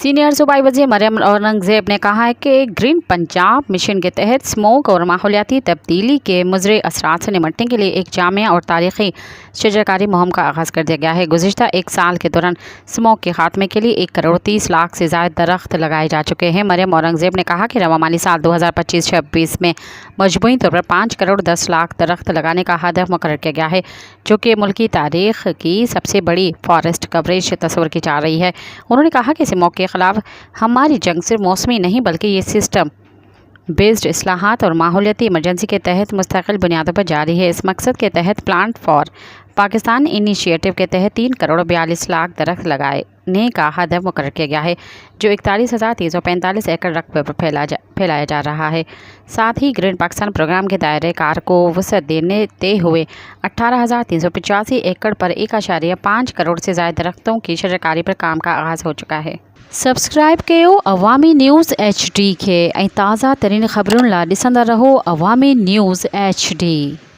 Senior सूबाई वज़ीर मरियम औरंगज़ेब ने कहा है कि ग्रीन पंजाब मिशन के तहत स्मोक और माहौलियाती तब्दीली के मुज़र असरात से निपटने के लिए एक जामिया और तारीख़ी शजरकारी मुहिम का आगाज़ कर दिया गया है। गुज़िश्ता एक साल के दौरान स्मोक के खात्मे के लिए 1,30 करोड़ से ज़ायद दरख्त लगाए जा चुके हैं। मरियम औरंगज़ेब ने कहा कि रवा माली साल 2025-26 में मजमूई तौर पर 5,10 करोड़ दरख्त लगाने का हदफ मुकर्रर किया गया है, जो कि मुल्की तारीख़ की सबसे बड़ी फॉरेस्ट कवरेज तस्वर की जा रही है। उन्होंने कहा कि स्मोक के ख़िलाफ़ हमारी जंग सिर्फ मौसमी नहीं बल्कि ये सिस्टम बेस्ड इस्लाहात और माहौलियाती इमरजेंसी के तहत मुस्तकिल बुनियादों पर जारी है। इस मकसद के तहत प्लांट फॉर पाकिस्तान इनिशिएटिव के तहत 3,42 करोड़ दरख्त लगाने का हदफ मुकर्रर किया गया है, जो 41,345 एकड़ रकबे पर फैलाया जा रहा है। साथ ही ग्रीन पाकिस्तान प्रोग्राम के दायरे कार को वसअत देते हुए 18,385 एकड़ पर 1.5 करोड़ से ज़ायद दरख्तों की शजरकारी पर काम का आगाज़ हो चुका है। सब्सक्राइब कयो अवामी न्यूज़ HD के ताज़ा तरीन ख़बरुन ला ॾिसंदा रहो अवामी न्यूज़ HD।